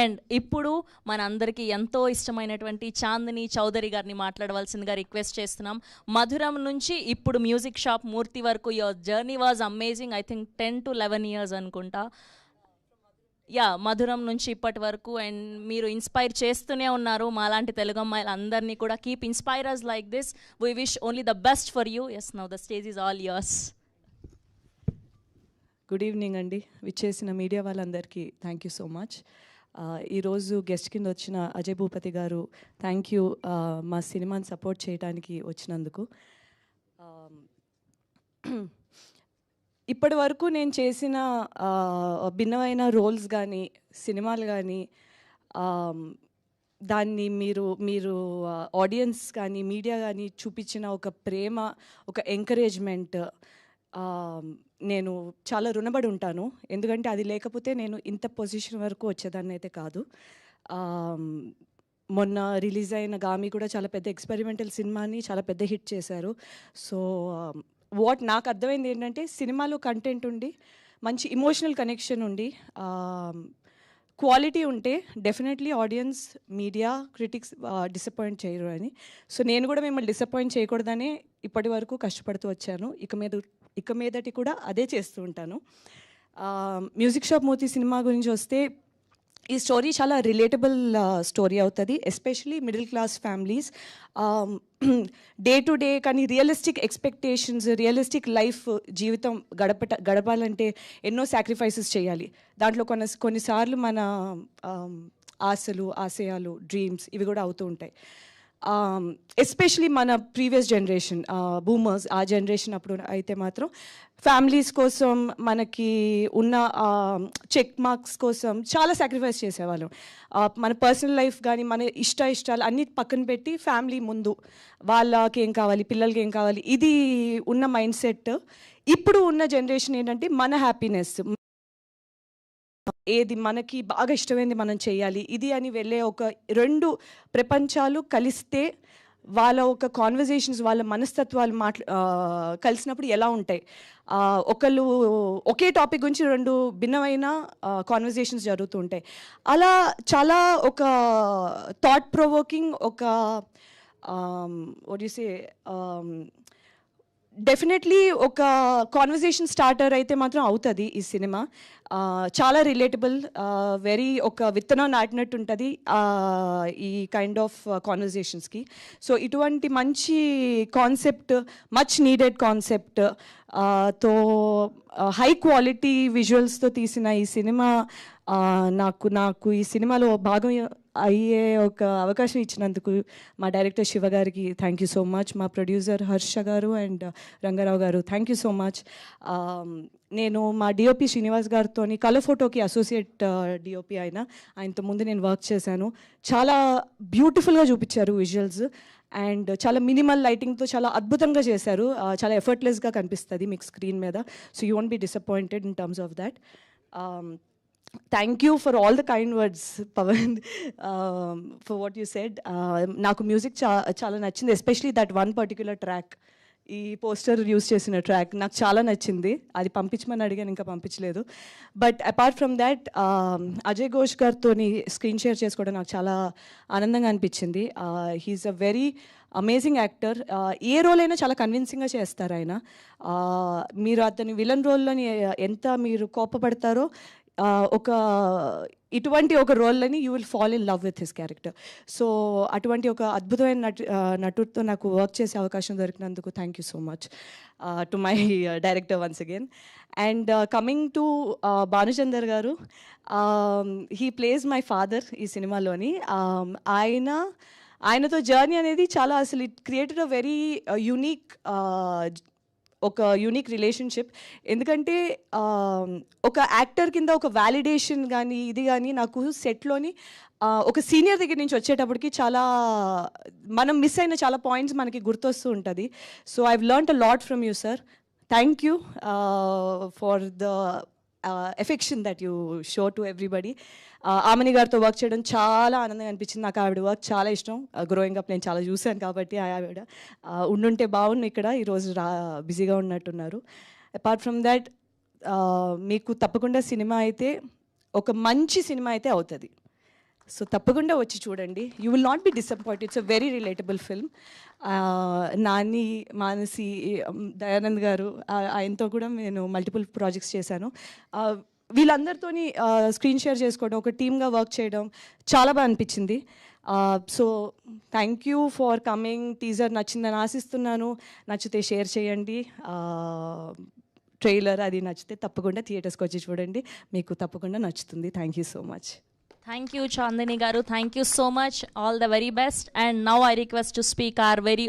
And ఇప్పుడు మనందరికీ ఎంతో ఇష్టమైనటువంటి చాందిని చౌదరి గారిని మాట్లాడవలసిందిగా రిక్వెస్ట్ చేస్తున్నాం. మధురం నుంచి ఇప్పుడు మ్యూజిక్ షాప్ మూర్తి వరకు your journey was amazing. I think 10 to 11 years అనుకుంటా. మధురం నుంచి ఇప్పటి వరకు అండ్ మీరు ఇన్స్పైర్ చేస్తూనే ఉన్నారు మాలాంటి తెలుగు అమ్మాయిలు అందరినీ కూడా. Keep inspirers like this. We wish only the best for you. Yes, now the stage is all yours. Good evening అండి. విచ్చేసిన మీడియా వాళ్ళందరికీ థ్యాంక్ యూ సో మచ్. ఈరోజు గెస్ట్ కింద వచ్చిన అజయ్ భూపతి గారు, థ్యాంక్ యూ మా సినిమాని సపోర్ట్ చేయడానికి వచ్చినందుకు. ఇప్పటి వరకు నేను చేసిన భిన్నమైన రోల్స్ కానీ సినిమాలు కానీ దాన్ని మీరు ఆడియన్స్ కానీ మీడియా కానీ చూపించిన ఒక ప్రేమ, ఒక ఎంకరేజ్మెంట్ నేను చాలా రుణపడి ఉంటాను. ఎందుకంటే అది లేకపోతే నేను ఇంత పొజిషన్ వరకు వచ్చేదాన్ని అయితే కాదు. మొన్న రిలీజ్ అయిన గామి కూడా చాలా పెద్ద ఎక్స్పెరిమెంటల్ సినిమాని చాలా పెద్ద హిట్ చేశారు. సో నాకు అర్థమైంది ఏంటంటే సినిమాలో కంటెంట్ ఉండి మంచి ఇమోషనల్ కనెక్షన్ ఉండి క్వాలిటీ ఉంటే definitely audience, media, critics disappoint చేయరు అని. సో నేను కూడా మిమ్మల్ని డిసప్పాయింట్ చేయకూడదని ఇప్పటి వరకు కష్టపడుతూ వచ్చాను. ఇక మీదటి కూడా అదే చేస్తూ ఉంటాను. మ్యూజిక్ షాప్ మూర్తి సినిమా గురించి వస్తే ఈ స్టోరీ చాలా రిలేటబుల్ స్టోరీ అవుతుంది, especially middle class families. Day to day కానీ రియలిస్టిక్ ఎక్స్పెక్టేషన్స్, రియలిస్టిక్ లైఫ్ జీవితం గడపాలంటే ఎన్నో సాక్రిఫైసెస్ చేయాలి. దాంట్లో కొన్నిసార్లు మన ఆశలు, ఆశయాలు, డ్రీమ్స్ ఇవి కూడా అవుతూ ఉంటాయి. ఎస్పెషలీ మన ప్రీవియస్ జనరేషన్ బూమర్స్, ఆ జనరేషన్ అప్పుడు అయితే మాత్రం ఫ్యామిలీస్ కోసం, మనకి ఉన్న చెక్ మార్క్స్ కోసం చాలా సాక్రిఫైస్ చేసేవాళ్ళం. మన పర్సనల్ లైఫ్ కానీ మన ఇష్టాలు అన్నీ పక్కన పెట్టి ఫ్యామిలీ ముందు, వాళ్ళకి ఏం కావాలి, పిల్లలకి ఏం కావాలి, ఇది ఉన్న మైండ్ సెట్. ఇప్పుడు ఉన్న జనరేషన్ ఏంటంటే మన హ్యాపీనెస్, ఏది మనకి బాగా ఇష్టమైంది మనం చేయాలి ఇది అని వెళ్ళే ఒక రెండు ప్రపంచాలు కలిస్తే వాళ్ళ ఒక కాన్వర్జేషన్స్, వాళ్ళ మనస్తత్వాలు కలిసినప్పుడు ఎలా ఉంటాయి. ఒకళ్ళు ఒకే టాపిక్ గురించి రెండు భిన్నమైన కాన్వర్జేషన్స్ జరుగుతూ ఉంటాయి. అలా చాలా ఒక థాట్ ప్రొవోకింగ్, ఒక వాట్ యు సే, డెఫినెట్లీ ఒక కాన్వర్జేషన్ స్టార్టర్ అయితే మాత్రం అవుతుంది ఈ సినిమా. చాలా రిలేటబుల్, వెరీ ఒక విత్తనం నాటినట్టు ఉంటుంది ఈ కైండ్ ఆఫ్ కాన్వర్జేషన్స్కి. సో ఇటువంటి మంచి కాన్సెప్ట్, మచ్ నీడెడ్ కాన్సెప్ట్ తో హై క్వాలిటీ విజువల్స్తో తీసిన ఈ సినిమా నాకు ఈ సినిమాలో భాగం అయ్యే ఒక అవకాశం ఇచ్చినందుకు మా డైరెక్టర్ శివ గారికి థ్యాంక్ యూ సో మచ్, మా ప్రొడ్యూసర్ హర్ష గారు అండ్ రంగారావు గారు థ్యాంక్ యూ సో మచ్. నేను మా డిఓపి శ్రీనివాస్ గారితో కలర్ ఫోటోకి అసోసియేట్ డిఓపి ఆయనతో ముందు నేను వర్క్ చేశాను. చాలా బ్యూటిఫుల్గా చూపించారు విజువల్స్ అండ్ చాలా మినిమల్ లైటింగ్తో చాలా అద్భుతంగా చేశారు. చాలా ఎఫర్ట్లెస్గా కనిపిస్తుంది మీకు స్క్రీన్ మీద. So you won't be disappointed in terms of that. Thank you for all the kind words Pavan, for what you said. నాకు మ్యూజిక్ చాలా నచ్చింది, especially that one particular track, ఈ పోస్టర్ యూజ్ చేసిన ట్రాక్ నాకు చాలా నచ్చింది. అది పంపించమని అడిగాను, ఇంకా పంపించలేదు. But apart from that Ajay Ghosh గారితో స్క్రీన్ షేర్ చేసుకోవడం నాకు చాలా ఆనందంగా అనిపించింది. He's a very amazing actor. ఏ రోల్ అయినా చాలా కన్విన్సింగ్గా చేస్తారు ఆయన. మీరు అతని విలన్ రోల్లోని ఎంత మీరు కోపపడతారో ఇటువంటి ఒక రోల్ని you will fall in love with his character. So అటువంటి ఒక అద్భుతమైన నటుడితో నాకు వర్క్ చేసే అవకాశం దొరికినందుకు thank you so much to my director once again. And coming to Bhanuchander garu, he place my father ఈ సినిమాలోని. ఆయనతో జర్నీ అనేది చాలా, అసలు it created a very unique relationship. ఎందుకంటే ఒక యాక్టర్ కింద ఒక వ్యాలిడేషన్ కానీ ఇది కానీ నాకు సెట్లోని ఒక సీనియర్ దగ్గర నుంచి వచ్చేటప్పటికి చాలా మనం మిస్ అయిన చాలా పాయింట్స్ మనకి గుర్తొస్తూ ఉంటుంది. So I've learned a lot from you sir. Thank you for the affection that you show to everybody. ఆమెని గారితో వర్క్ చేయడం చాలా ఆనందంగా అనిపించింది. నాకు ఆవిడ వర్క్ చాలా ఇష్టం. గ్రోయింగ్ అప్ నేను చాలా చూశాను కాబట్టి ఆవిడ ఉండుంటే బాగుండు, ఇక్కడ ఈరోజు బిజీగా ఉన్నట్టున్నారు. అపార్ట్ ఫ్రమ్ దాట్ మీకు తప్పకుండా సినిమా అయితే ఒక మంచి సినిమా అయితే అవుతుంది. సో తప్పకుండా వచ్చి చూడండి. You will not be disappoint. It's a very relatable film. Nani, Manasi, Dayanand గారు, ఆయనతో కూడా నేను మల్టిపుల్ ప్రాజెక్ట్స్ చేశాను. వీళ్ళందరితోని స్క్రీన్ షేర్ చేసుకోవడం, ఒక టీమ్గా వర్క్ చేయడం చాలా బాగా అనిపించింది. So thank you for coming. Teaser నచ్చిందని ఆశిస్తున్నాను. నచ్చితే షేర్ చేయండి. ట్రైలర్ అది నచ్చితే తప్పకుండా థియేటర్స్కి వచ్చి చూడండి. మీకు తప్పకుండా నచ్చుతుంది. Thank you so much. Thank you, Chandani garu. Thank you so much. All the very best. And now I request to speak our very